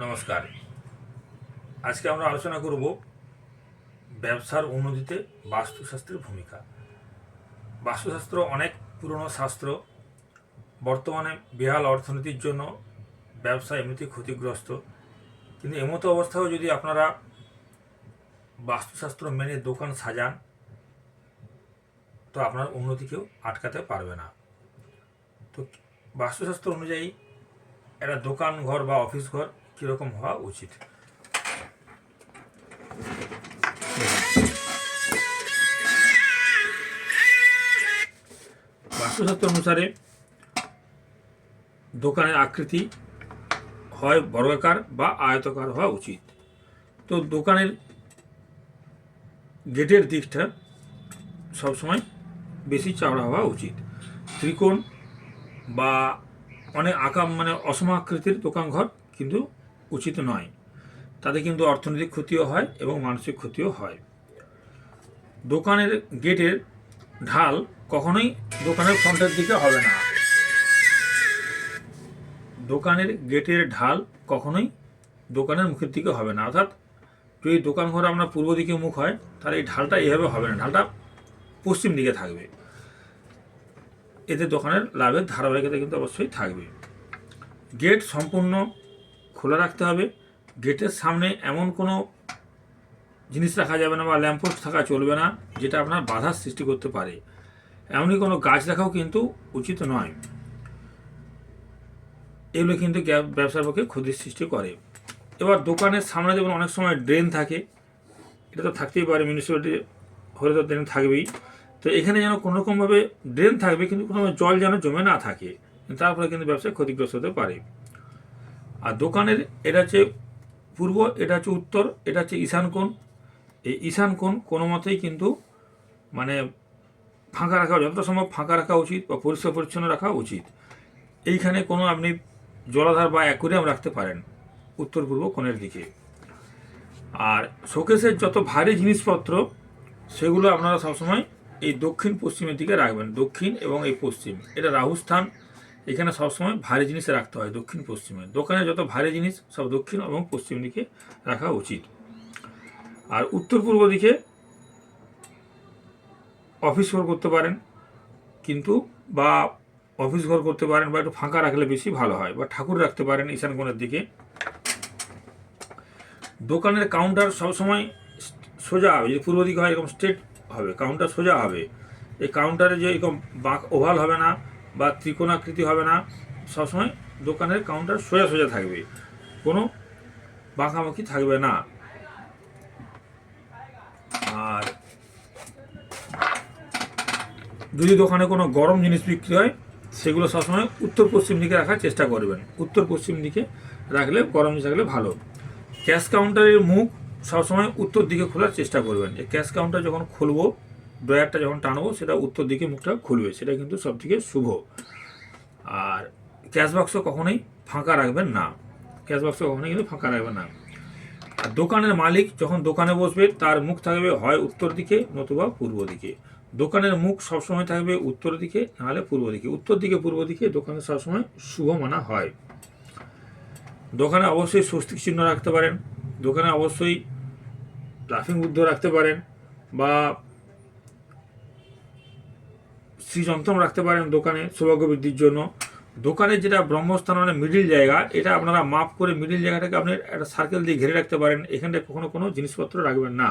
নমস্কার। আজকে আমরা আলোচনা করব ব্যবসার উন্নতিতে বাস্তুশাস্ত্রের ভূমিকা। বাস্তুশাস্ত্র অনেক পুরনো শাস্ত্র। বর্তমানে বেহাল অর্থনীতির জন্য ব্যবসা এমনিতেই ক্ষতিগ্রস্ত, কিন্তু এমতো অবস্থাও যদি আপনারা বাস্তুশাস্ত্র মেনে দোকান সাজান তো আপনার উন্নতি কেউ আটকাতে পারবে না। তো বাস্তুশাস্ত্র অনুযায়ী একটা দোকান ঘর বা অফিস ঘর কীরকম হওয়া উচিত। বাস্তুশাস্ত্র অনুসারে দোকানের আকৃতি হয় বর্গাকার বা আয়তাকার হওয়া উচিত। তো দোকানের গেটের দিকটা সবসময় বেশি চওড়া হওয়া উচিত। ত্রিকোণ বা অনেক আঁকা অসম আকৃতির দোকানঘর কিন্তু উচিত নয়। তাতে কিন্তু অর্থনৈতিক ক্ষতিও হয় এবং মানসিক ক্ষতিও হয়। দোকানের গেটের ঢাল কখনোই দোকানের ফ্রন্টের দিকে হবে না। দোকানের গেটের ঢাল কখনোই দোকানের মুখের দিকে হবে না। অর্থাৎ যদি দোকান ঘর আপনার পূর্ব দিকে মুখ হয় তাহলে এই ঢালটা এইভাবে হবে না, ঢালটা পশ্চিম দিকে থাকবে। এতে দোকানের লাভের ধারাবাহিকতা কিন্তু অবশ্যই থাকবে। গেট সম্পূর্ণ খোলা রাখতে হবে। গেটের সামনে এমন কোনো জিনিস রাখা যাবে না বা ল্যাম্পপোস্ট থাকা চলবে না যেটা আপনার বাধার সৃষ্টি করতে পারে। এমনই কোনো গাছ রাখাও কিন্তু উচিত নয়। এগুলো কিন্তু ব্যবসার পক্ষে ক্ষতির সৃষ্টি করে। এবার দোকানের সামনে যেমন অনেক সময় ড্রেন থাকে, এটা তো থাকতেই পারে, মিউনিসিপ্যালিটি হলে তো ড্রেন থাকবেই। তো এখানে যেন কোনোরকমভাবে ড্রেন থাকবে কিন্তু কোনো জল যেন জমে না থাকে, তারপরে কিন্তু ব্যবসায় ক্ষতিগ্রস্ত হতে পারে। আর দোকানের এটা হচ্ছে পূর্ব, এটা হচ্ছে উত্তর, এটা হচ্ছে ঈশান কোণ। এই ঈশান কোণ কোনো মতেই কিন্তু ফাঁকা রাখা, যতটা সম্ভব ফাঁকা রাখা উচিত বা পরিষ্কার পরিচ্ছন্ন রাখা উচিত। এইখানে কোনো আপনি জলাধার বা অ্যাকোয়ারিয়াম রাখতে পারেন উত্তর পূর্ব কোণের দিকে। আর শোকেসের যত ভারী জিনিসপত্র সেগুলো আপনারা সবসময় এই দক্ষিণ পশ্চিমের দিকে রাখবেন। দক্ষিণ এবং এই পশ্চিম, এটা রাহুস্থান। এখানে সবসময় ভারী জিনিস রাখতে হয় দক্ষিণ পশ্চিমে। দোকানে যত ভারী জিনিস সব দক্ষিণ এবং পশ্চিম দিকে রাখা উচিত। আর উত্তর পূর্ব দিকে অফিস ঘর করতে পারেন কিন্তু, বা অফিস ঘর করতে পারেন, বা একটু ফাঁকা রাখলে বেশি ভালো হয়, বা ঠাকুর রাখতে পারেন ঈশান কোণের দিকে। দোকানের কাউন্টার সবসময় সোজা হবে। যদি পূর্ব দিকে হয় এরকম স্ট্রেট হবে, কাউন্টার সোজা হবে। এই কাউন্টারে যে এরকম বাঁক ওভাল হবে না বা ত্রিকোণাকৃতি হবে না, সবসময় দোকানের কাউন্টার সোজা সোজা থাকবে, কোনো বাঁকাবাঁকি থাকবে না। আর যদি দোকানে কোনো গরম জিনিস বিক্রি হয় সেগুলো সবসময় উত্তর পশ্চিম দিকে রাখার চেষ্টা করবেন। উত্তর পশ্চিম দিকে রাখলে, গরম জিনিস রাখলে ভালো। ক্যাশ কাউন্টারের মুখ সবসময় উত্তর দিকে খোলার চেষ্টা করবেন। এই ক্যাশ কাউন্টার যখন খুলবো, ড্রয়ারটা যখন টানবো, সেটা উত্তর দিকে মুখটা খুলবে, সেটা কিন্তু সবথেকে শুভ। আর ক্যাশ বাক্স কখনোই ফাঁকা রাখবেন না, ক্যাশ বাক্স কখনোই কিন্তু ফাঁকা রাখবেন না। আর দোকানের মালিক যখন দোকানে বসবে তার মুখ থাকবে হয় উত্তর দিকে নতুবা পূর্ব দিকে। দোকানের মুখ সবসময় থাকবে উত্তর দিকে, নাহলে পূর্ব দিকে। উত্তর দিকে পূর্ব দিকে দোকানে সবসময় শুভ মানা হয়। দোকানে অবশ্যই স্বস্তিক চিহ্ন রাখতে পারেন, দোকানে অবশ্যই লাফিং বুদ্ধ রাখতে পারেন, বা শ্রীযন্ত্রম রাখতে পারেন দোকানে সৌভাগ্য বৃদ্ধির জন্য। দোকানের যেটা ব্রহ্মস্থান মিডিল জায়গা, এটা আপনারা মাপ করে মিডিল জায়গাটাকে আপনি একটা সার্কেল দিয়ে ঘিরে রাখতে পারেন। এখানটায় কখনো কোনো জিনিসপত্র রাখবেন না,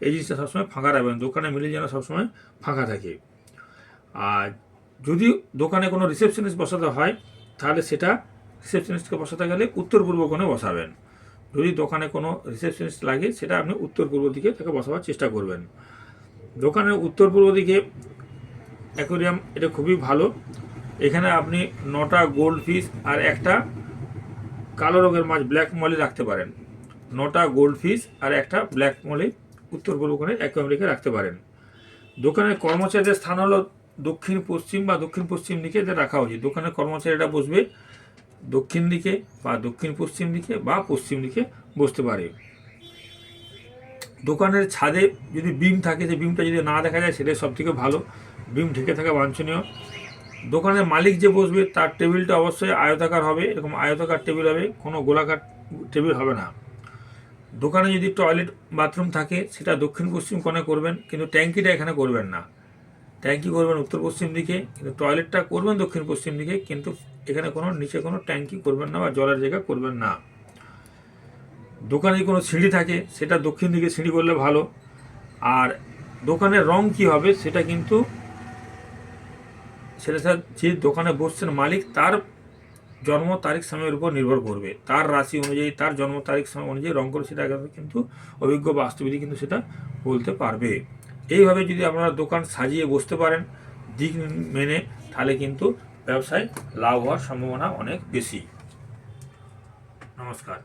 এই জিনিসটা সবসময় ফাঁকা রাখবেন। দোকানে মিডিল যেন সবসময় ফাঁকা থাকে। আর যদি দোকানে কোনো রিসেপশনিস্ট বসাতে হয় তাহলে সেটা রিসেপশনিস্টকে বসাতে গেলে উত্তর পূর্ব কোণে বসাবেন। যদি দোকানে কোনো রিসেপশনিস্ট লাগে সেটা আপনি উত্তর পূর্ব দিকে তাকে বসাবার চেষ্টা করবেন। দোকানের উত্তর পূর্ব দিকে অ্যাকোয়ারিয়াম, এটা খুবই ভালো। এখানে আপনি 9টা গোল্ড ফিশ আর একটা কালো রঙের মাছ ব্ল্যাক মলি রাখতে পারেন। 9টা গোল্ড ফিশ আর একটা ব্ল্যাক মলি উত্তর পূর্ব কোণে অ্যাকোয়ারিয়ামে রাখতে পারেন। দোকানের কর্মচারীদের স্থান হলো দক্ষিণ পশ্চিম বা দক্ষিণ পশ্চিম দিকে রাখা উচিত। দোকানের কর্মচারীরা বসবে দক্ষিণ দিকে বা দক্ষিণ পশ্চিম দিকে বা পশ্চিম দিকে বসতে পারে। দোকানের ছাদে যদি বিম থাকে, যে বিমটা যদি না দেখা যায় সেটাই সবথেকে ভালো, বিম ঢেকে থাকা বাঞ্ছনীয়। দোকানের মালিক যে বসবে তার টেবিলটা অবশ্যই আয়তাকার হবে, এরকম আয়তাকার টেবিল হবে, কোনো গোলাকার টেবিল হবে না। দোকানে যদি টয়লেট বাথরুম থাকে সেটা দক্ষিণ পশ্চিম কোণে করবেন, কিন্তু ট্যাঙ্কিটা এখানে করবেন না। ট্যাঙ্কি করবেন উত্তর পশ্চিম দিকে, কিন্তু টয়লেটটা করবেন দক্ষিণ পশ্চিম দিকে, কিন্তু এখানে কোনো নিচে কোনো ট্যাঙ্কি করবেন না বা জলের জায়গা করবেন না। দোকানে কোনো সিঁড়ি থাকে সেটা দক্ষিণ দিকে সিঁড়ি করলে ভালো। আর দোকানের রং কি হবে সেটা কিন্তু সেটা যে দোকানে বসছেন মালিক তার জন্ম তারিখ সময়ের উপর নির্ভর করবে, তার রাশি অনুযায়ী তার জন্ম তারিখ সময় অনুযায়ী রং করে সেটা কিন্তু অভিজ্ঞ বাস্তুবিধি কিন্তু সেটা বলতে পারবে। এইভাবে যদি আপনারা দোকান সাজিয়ে বসতে পারেন দিক মেনে, তাহলে কিন্তু ব্যবসায় লাভ হওয়ার সম্ভাবনা অনেক বেশি। নমস্কার।